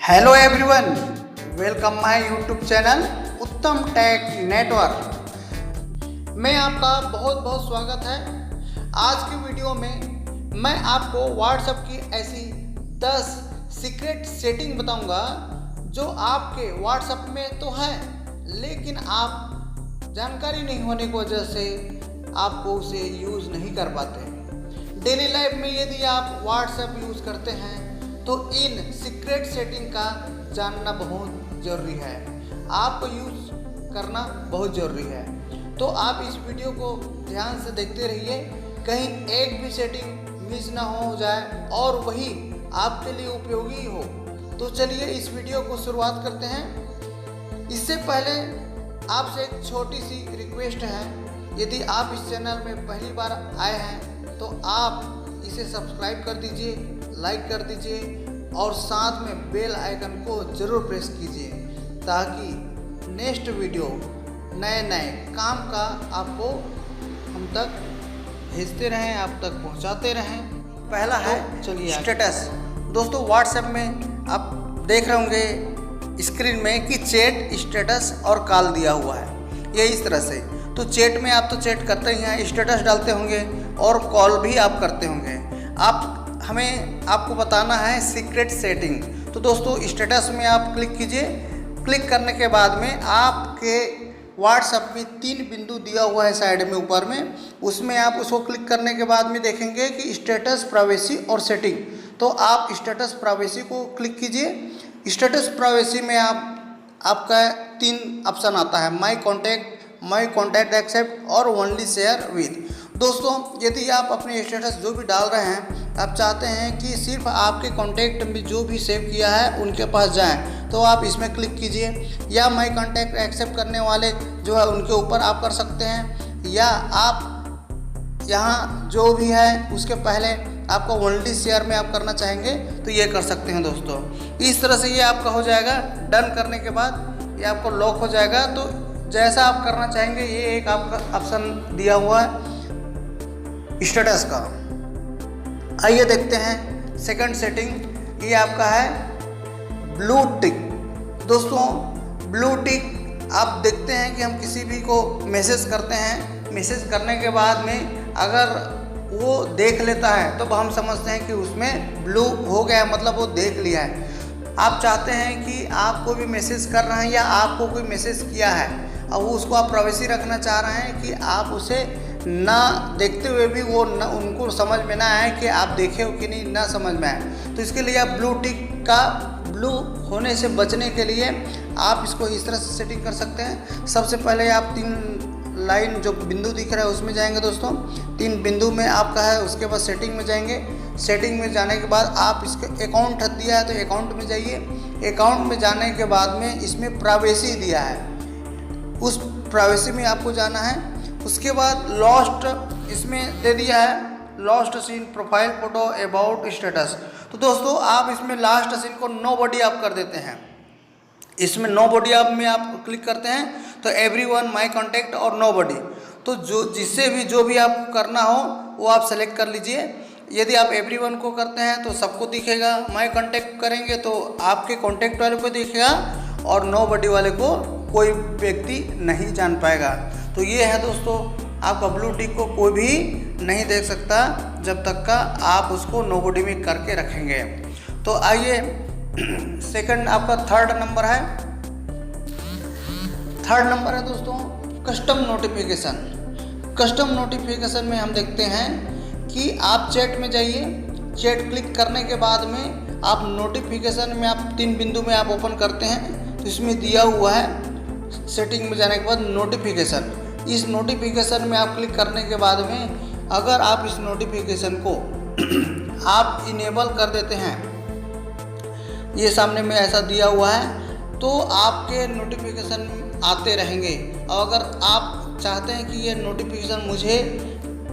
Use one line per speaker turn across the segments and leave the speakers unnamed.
Hello everyone, welcome my YouTube channel उत्तम tech network में आपका बहुत बहुत स्वागत है। आज की वीडियो में मैं आपको व्हाट्सएप की ऐसी 10 सीक्रेट सेटिंग बताऊंगा जो आपके व्हाट्सएप में तो है, लेकिन आप जानकारी नहीं होने की वजह से आपको उसे यूज़ नहीं कर पाते। डेली लाइफ में यदि आप व्हाट्सएप यूज़ करते हैं तो इन सीक्रेट सेटिंग का जानना बहुत ज़रूरी है, आपको यूज़ करना बहुत ज़रूरी है। तो आप इस वीडियो को ध्यान से देखते रहिए, कहीं एक भी सेटिंग मिस ना हो जाए और वही आपके लिए उपयोगी हो। तो चलिए इस वीडियो को शुरुआत करते हैं। इससे पहले आपसे एक छोटी सी रिक्वेस्ट है, यदि आप इस चैनल में पहली बार आए हैं तो आप इसे सब्सक्राइब कर दीजिए, लाइक कर दीजिए और साथ में बेल आइकन को ज़रूर प्रेस कीजिए ताकि नेक्स्ट वीडियो नए नए काम का आपको हम तक भेजते रहें, आप तक पहुंचाते रहें। पहला है चलिए स्टेटस। दोस्तों व्हाट्सएप में आप देख रहे होंगे स्क्रीन में कि चैट, स्टेटस और कॉल दिया हुआ है, ये इस तरह से। तो चैट में आप तो चैट करते ही हैं, स्टेटस डालते होंगे और कॉल भी आप करते होंगे। आपको बताना है सीक्रेट सेटिंग। तो दोस्तों स्टेटस में आप क्लिक कीजिए। क्लिक करने के बाद में आपके व्हाट्सएप में 3 बिंदु दिया हुआ है साइड में ऊपर में, उसमें आप उसको क्लिक करने के बाद में देखेंगे कि स्टेटस, प्राइवेसी और सेटिंग। तो आप स्टेटस प्राइवेसी को क्लिक कीजिए। स्टेटस प्राइवेसी में आपका 3 ऑप्शन आता है, माई कॉन्टैक्ट एक्सेप्ट और ओनली शेयर विद। दोस्तों यदि आप अपने स्टेटस जो भी डाल रहे हैं, आप चाहते हैं कि सिर्फ आपके कॉन्टैक्ट में जो भी सेव किया है उनके पास जाएं, तो आप इसमें क्लिक कीजिए। या माई कॉन्टैक्ट एक्सेप्ट करने वाले जो है उनके ऊपर आप कर सकते हैं, या आप यहाँ जो भी है उसके पहले आपको ओनली शेयर में आप करना चाहेंगे तो ये कर सकते हैं। दोस्तों इस तरह से ये आपका हो जाएगा। डन करने के बाद ये आपको लॉक हो जाएगा। तो जैसा आप करना चाहेंगे, ये एक आपका ऑप्शन दिया हुआ है स्टेटस का। आइए देखते हैं सेकंड सेटिंग। ये आपका है ब्लू टिक। दोस्तों ब्लू टिक आप देखते हैं कि हम किसी भी को मैसेज करते हैं, मैसेज करने के बाद में अगर वो देख लेता है तो हम समझते हैं कि उसमें ब्लू हो गया है, मतलब वो देख लिया है। आप चाहते हैं कि आप कोई भी मैसेज कर रहे हैं या आपको कोई मैसेज किया है और उसको आप प्राइवेसी रखना चाह रहे हैं कि आप उसे ना देखते हुए भी वो ना उनको समझ में ना आए कि आप देखे हो कि नहीं, ना समझ में आए। तो इसके लिए आप ब्लू टिक का ब्लू होने से बचने के लिए आप इसको इस तरह से सेटिंग कर सकते हैं। सबसे पहले आप 3 लाइन जो बिंदु दिख रहा है उसमें जाएंगे। दोस्तों 3 बिंदु में आपका है, उसके बाद सेटिंग में जाएंगे। सेटिंग में जाने के बाद आप इसके अकाउंट दिया है तो अकाउंट में जाइए। अकाउंट में जाने के बाद में इसमें प्राइवेसी दिया है, उस प्राइवेसी में आपको जाना है। उसके बाद लॉस्ट इसमें दे दिया है, last seen profile photo about status. तो दोस्तों आप इसमें लास्ट सीन को नोबडी आप कर देते हैं। इसमें नोबडी आप में आप क्लिक करते हैं तो एवरीवन, माय कांटेक्ट और नोबडी। तो जिससे भी जो भी आपको करना हो वो आप सेलेक्ट कर लीजिए। यदि आप एवरीवन को करते हैं तो सबको दिखेगा, माय कांटेक्ट करेंगे तो आपके कांटेक्ट वाले को दिखेगा और नोबडी वाले को कोई व्यक्ति नहीं जान पाएगा। तो ये है दोस्तों, आपका ब्लू टिक को कोई भी नहीं देख सकता जब तक का आप उसको नोबडी में करके रखेंगे। तो आइए सेकंड आपका थर्ड नंबर है। थर्ड नंबर है दोस्तों कस्टम नोटिफिकेशन। कस्टम नोटिफिकेशन में हम देखते हैं कि आप चैट में जाइए। चैट क्लिक करने के बाद में आप नोटिफिकेशन में आप 3 बिंदु में आप ओपन करते हैं, तो इसमें दिया हुआ है सेटिंग में जाने के बाद नोटिफिकेशन। इस नोटिफिकेशन में आप क्लिक करने के बाद में अगर आप इस नोटिफिकेशन को आप इनेबल कर देते हैं, ये सामने में ऐसा दिया हुआ है, तो आपके नोटिफिकेशन आते रहेंगे। और अगर आप चाहते हैं कि ये नोटिफिकेशन मुझे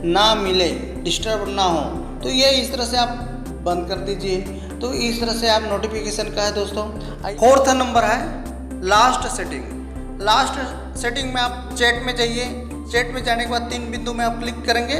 ना मिले, डिस्टर्ब ना हो, तो ये इस तरह से आप बंद कर दीजिए। तो इस तरह से आप नोटिफिकेशन का है दोस्तों। फोर्थ नंबर है लास्ट सेटिंग। लास्ट सेटिंग में आप चैट में जाइए। चैट में जाने के बाद 3 बिंदु में आप क्लिक करेंगे।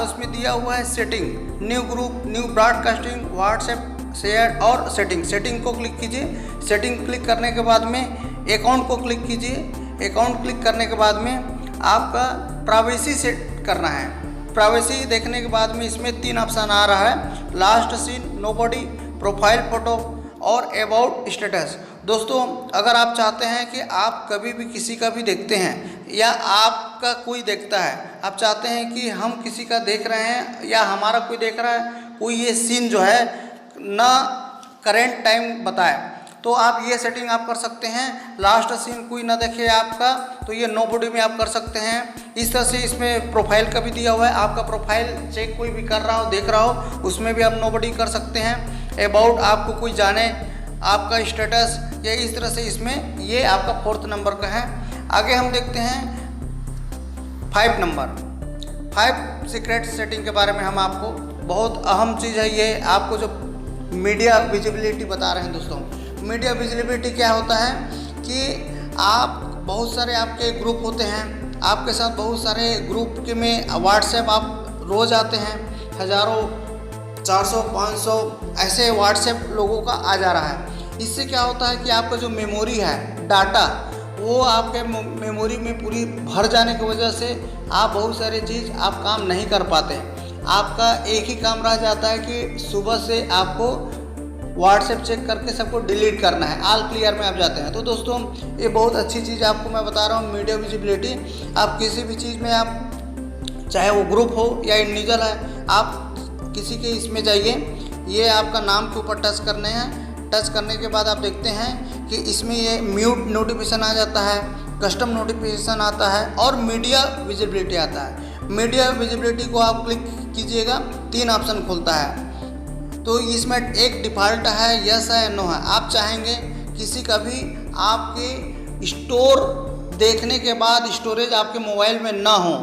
उसमें दिया हुआ है setting, new group, new broadcasting, WhatsApp share और सेटिंग को क्लिक कीजिए। सेटिंग क्लिक करने के बाद में अकाउंट को क्लिक कीजिए। अकाउंट क्लिक करने के बाद में आपका प्राइवेसी सेट करना है। प्राइवेसी देखने के बाद में इसमें 3 ऑप्शन आ रहा है, last seen, nobody, profile photo और अबाउट स्टेटस। दोस्तों अगर आप चाहते हैं कि आप कभी भी किसी का भी देखते हैं या आपका कोई देखता है, आप चाहते हैं कि हम किसी का देख रहे हैं या हमारा कोई देख रहा है, कोई ये सीन जो है ना करेंट टाइम बताए, तो आप ये सेटिंग आप कर सकते हैं। लास्ट सीन कोई ना देखे आपका, तो ये नोबडी में आप कर सकते हैं। इस तरह से इसमें प्रोफाइल का भी दिया हुआ है, आपका प्रोफाइल चेक कोई भी कर रहा हो, देख रहा हो, उसमें भी आप नोबडी कर सकते हैं। अबाउट आपको कोई जाने, आपका स्टेटस, या इस तरह से इसमें ये आपका 4th नंबर का है। आगे हम देखते हैं 5 नंबर, 5 सीक्रेट सेटिंग के बारे में हम आपको, बहुत अहम चीज़ है ये, आपको जो मीडिया विजिबिलिटी बता रहे हैं। दोस्तों मीडिया विजिबिलिटी क्या होता है कि आप बहुत सारे आपके ग्रुप होते हैं, आपके साथ बहुत सारे ग्रुप के में व्हाट्सएप आप रोज़ आते हैं, हज़ारों 400 500 ऐसे व्हाट्सएप लोगों का आ जा रहा है। इससे क्या होता है कि आपका जो मेमोरी है, डाटा, वो आपके मेमोरी में पूरी भर जाने की वजह से आप बहुत सारी चीज़ आप काम नहीं कर पाते। आपका एक ही काम रह जाता है कि सुबह से आपको व्हाट्सएप चेक करके सबको डिलीट करना है, ऑल क्लियर में आप जाते हैं। तो दोस्तों ये बहुत अच्छी चीज़ आपको मैं बता रहा हूँ, मीडिया विजिबिलिटी। आप किसी भी चीज़ में आप, चाहे वो ग्रुप हो या इंडिविजुअल है, आप किसी के इसमें जाइए, ये आपका नाम के ऊपर टच करने हैं। टच करने के बाद आप देखते हैं कि इसमें ये म्यूट नोटिफिकेशन आ जाता है, कस्टम नोटिफिकेशन आता है और मीडिया विजिबिलिटी आता है। मीडिया विजिबिलिटी को आप क्लिक कीजिएगा, 3 ऑप्शन खुलता है। तो इसमें एक डिफ़ॉल्ट है, यस है, नो है। आप चाहेंगे किसी का भी आपके स्टोर देखने के बाद स्टोरेज आपके मोबाइल में ना हो,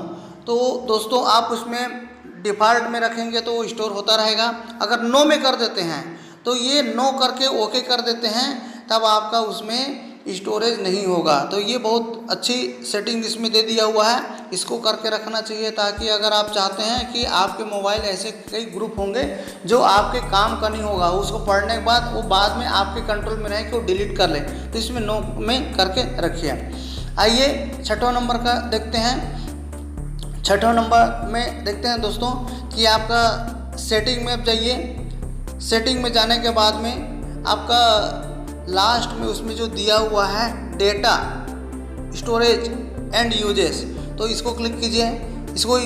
तो दोस्तों आप उसमें डिफ़ॉल्ट में रखेंगे तो वो स्टोर होता रहेगा। अगर नो में कर देते हैं तो ये नो करके ओके कर देते हैं, तब आपका उसमें स्टोरेज नहीं होगा। तो ये बहुत अच्छी सेटिंग इसमें दे दिया हुआ है, इसको करके रखना चाहिए, ताकि अगर आप चाहते हैं कि आपके मोबाइल ऐसे कई ग्रुप होंगे जो आपके काम का नहीं होगा, उसको पढ़ने के बाद वो बाद में आपके कंट्रोल में रहे कि वो डिलीट कर ले, तो इसमें नो में करके रखिए। आइए 6वां नंबर का देखते हैं। 6वां नंबर में देखते हैं दोस्तों कि आपका सेटिंग में आप जाइए। सेटिंग में जाने के बाद में आपका लास्ट में उसमें जो दिया हुआ है डेटा, स्टोरेज एंड यूजेस, तो इसको क्लिक कीजिए। इसको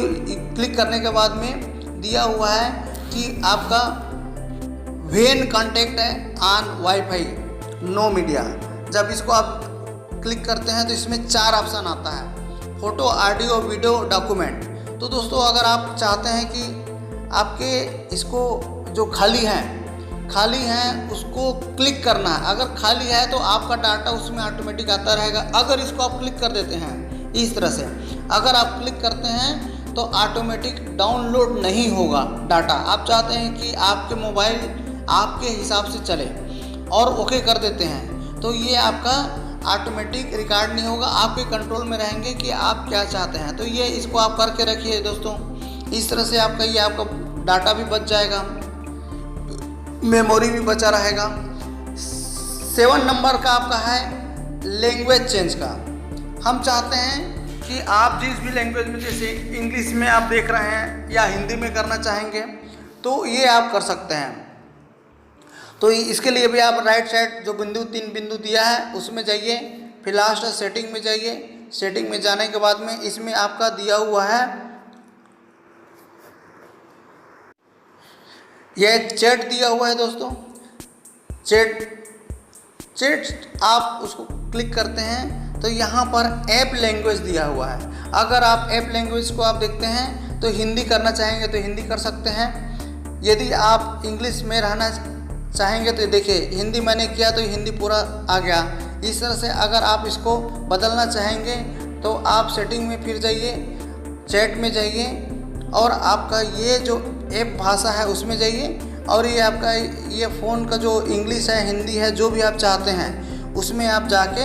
क्लिक करने के बाद में दिया हुआ है कि आपका व्हेन कांटेक्ट है ऑन वाईफाई नो मीडिया। जब इसको आप क्लिक करते हैं तो इसमें 4 ऑप्शन आता है, फ़ोटो, ऑडियो, वीडियो, डॉक्यूमेंट। तो दोस्तों अगर आप चाहते हैं कि आपके इसको जो खाली है उसको क्लिक करना है, अगर खाली है तो आपका डाटा उसमें ऑटोमेटिक आता रहेगा। अगर इसको आप क्लिक कर देते हैं इस तरह से, अगर आप क्लिक करते हैं तो ऑटोमेटिक डाउनलोड नहीं होगा डाटा। आप चाहते हैं कि आपके मोबाइल आपके हिसाब से चले और ओके कर देते हैं, तो ये आपका ऑटोमेटिक रिकॉर्ड नहीं होगा, आपके कंट्रोल में रहेंगे कि आप क्या चाहते हैं। तो ये इसको आप करके रखिए दोस्तों, इस तरह से आपका ये आपका डाटा भी बच जाएगा, मेमोरी भी बचा रहेगा। 7 नंबर का आपका है लैंग्वेज चेंज का। हम चाहते हैं कि आप जिस भी लैंग्वेज में, जैसे इंग्लिश में आप देख रहे हैं या हिंदी में करना चाहेंगे तो ये आप कर सकते हैं। तो इसके लिए भी आप राइट साइड जो 3 बिंदु दिया है उसमें जाइए, फिर लास्ट सेटिंग में जाइए। सेटिंग में जाने के बाद में इसमें आपका दिया हुआ है यह चैट दिया हुआ है दोस्तों। चैट आप उसको क्लिक करते हैं तो यहाँ पर ऐप लैंग्वेज दिया हुआ है। अगर आप ऐप लैंग्वेज को आप देखते हैं तो हिंदी करना चाहेंगे तो हिंदी कर सकते हैं। यदि आप इंग्लिश में रहना चाहेंगे तो देखिए हिंदी मैंने किया तो हिंदी पूरा आ गया। इस तरह से अगर आप इसको बदलना चाहेंगे तो आप सेटिंग में फिर जाइए, चैट में जाइए और आपका ये जो ऐप भाषा है उसमें जाइए और ये आपका ये फ़ोन का जो इंग्लिश है, हिंदी है, जो भी आप चाहते हैं उसमें आप जाके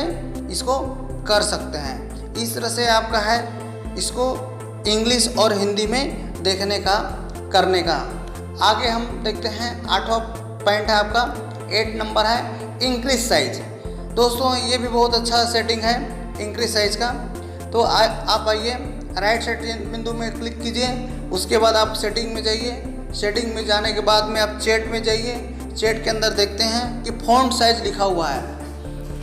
इसको कर सकते हैं। इस तरह से आपका है इसको इंग्लिश और हिंदी में देखने का, करने का। आगे हम देखते हैं 8वां पॉइंट है आपका 8 नंबर है इंक्रीज साइज। दोस्तों ये भी बहुत अच्छा सेटिंग है इंक्रीज साइज का। तो आप आइए राइट साइड बिंदु में क्लिक कीजिए, उसके बाद आप सेटिंग में जाइए। सेटिंग में जाने के बाद में आप चैट में जाइए। चैट के अंदर देखते हैं कि फ़ॉन्ट साइज लिखा हुआ है।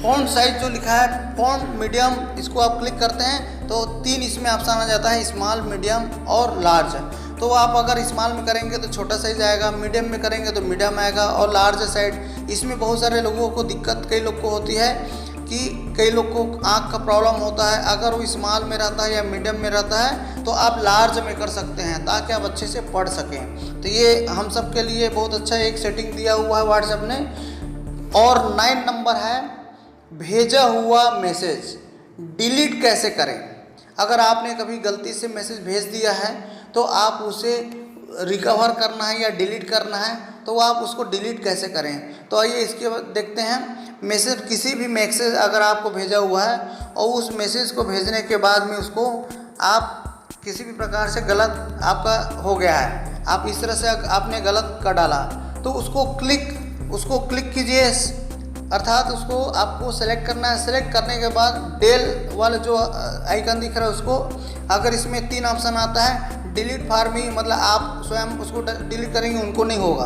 फ़ॉन्ट साइज जो लिखा है फ़ॉन्ट मीडियम, इसको आप क्लिक करते हैं तो 3 इसमें ऑप्शन आ जाता है, स्मॉल, मीडियम और लार्ज। तो आप अगर स्मॉल में करेंगे तो छोटा साइज आएगा, मीडियम में करेंगे तो मीडियम आएगा और लार्ज साइज। इसमें बहुत सारे लोगों को दिक्कत, कई लोग को होती है कि कई लोग को आँख का प्रॉब्लम होता है। अगर वो स्मॉल में रहता है या मीडियम में रहता है तो आप लार्ज में कर सकते हैं ताकि आप अच्छे से पढ़ सकें। तो ये हम सब के लिए बहुत अच्छा एक सेटिंग दिया हुआ है व्हाट्सएप ने। और 9 नंबर है भेजा हुआ मैसेज डिलीट कैसे करें। अगर आपने कभी गलती से मैसेज भेज दिया है तो आप उसे रिकवर करना है या डिलीट करना है तो आप उसको डिलीट कैसे करें। तो आइए इसके बाद देखते हैं। मैसेज, किसी भी मैसेज अगर आपको भेजा हुआ है और उस मैसेज को भेजने के बाद में उसको आप किसी भी प्रकार से गलत आपका हो गया है, आप इस तरह से आपने गलत कर डाला तो उसको क्लिक कीजिए, अर्थात उसको आपको सेलेक्ट करना है। सेलेक्ट करने के बाद डेल वाला जो आइकन दिख रहा है उसको, अगर इसमें 3 ऑप्शन आता है डिलीट फॉर मी, मतलब आप स्वयं उसको डिलीट करेंगे उनको नहीं होगा,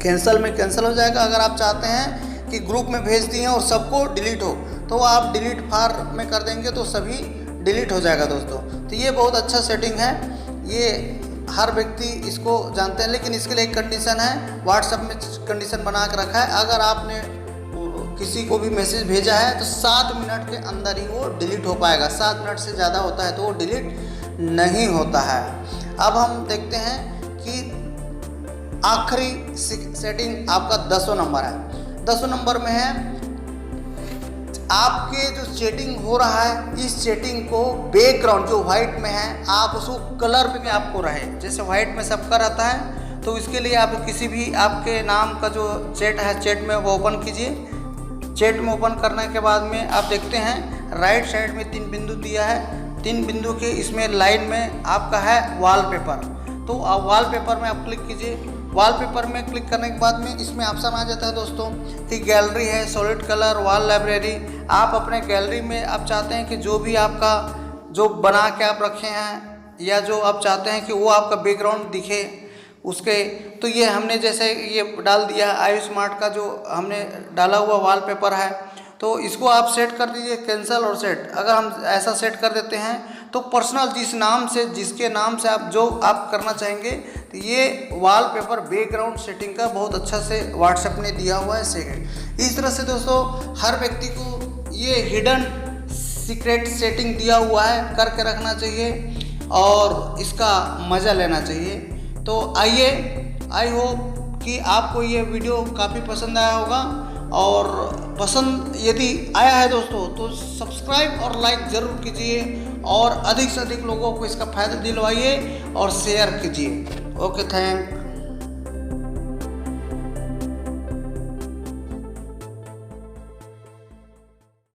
कैंसिल में कैंसिल हो जाएगा। अगर आप चाहते हैं कि ग्रुप में भेज दिए और सबको डिलीट हो तो आप डिलीट फॉर में कर देंगे तो सभी डिलीट हो जाएगा दोस्तों। तो ये बहुत अच्छा सेटिंग है, ये हर व्यक्ति इसको जानते हैं, लेकिन इसके लिए एक कंडीशन है, व्हाट्सएप में कंडीशन बना के रखा है। अगर आपने किसी को भी मैसेज भेजा है तो 7 मिनट के अंदर ही वो डिलीट हो पाएगा। 7 मिनट से ज़्यादा होता है तो वो डिलीट नहीं होता है। अब हम देखते हैं कि आखिरी सेटिंग आपका 10 नंबर है। 10 नंबर में है आपके जो चैटिंग हो रहा है इस चैटिंग को बैकग्राउंड जो व्हाइट में है आप उसको कलर में आपको रहे, जैसे व्हाइट में सबका रहता है। तो इसके लिए आप किसी भी आपके नाम का जो चैट है चैट में वो ओपन कीजिए। चैट में ओपन करने के बाद में आप देखते हैं राइट साइड में 3 बिंदु दिया है। 3 बिंदु के इसमें लाइन में आपका है वॉलपेपर। तो वॉलपेपर में आप क्लिक कीजिए। वॉलपेपर में क्लिक करने के बाद में इसमें ऑप्शन आ जाता है दोस्तों कि गैलरी है, सॉलिड कलर, वॉल लाइब्रेरी। आप अपने गैलरी में आप चाहते हैं कि जो भी आपका जो बना के आप रखे हैं या जो आप चाहते हैं कि वो आपका बैकग्राउंड दिखे उसके, तो ये हमने जैसे ये डाल दिया है आयुष स्मार्ट का जो हमने डाला हुआ वॉलपेपर है। तो इसको आप सेट कर दीजिए, कैंसिल और सेट। अगर हम ऐसा सेट कर देते हैं तो पर्सनल जिसके नाम से आप जो आप करना चाहेंगे, तो ये वॉलपेपर बैकग्राउंड सेटिंग का बहुत अच्छा से व्हाट्सएप ने दिया हुआ है सेटिंग। इस तरह से दोस्तों हर व्यक्ति को ये हिडन सीक्रेट सेटिंग दिया हुआ है, करके रखना चाहिए और इसका मज़ा लेना चाहिए। तो आइए, आई होप कि आपको ये वीडियो काफ़ी पसंद आया होगा, और पसंद यदि आया है दोस्तों तो सब्सक्राइब और लाइक ज़रूर कीजिए और अधिक से अधिक लोगों को इसका फ़ायदा दिलवाइए और शेयर कीजिए। Okay, thank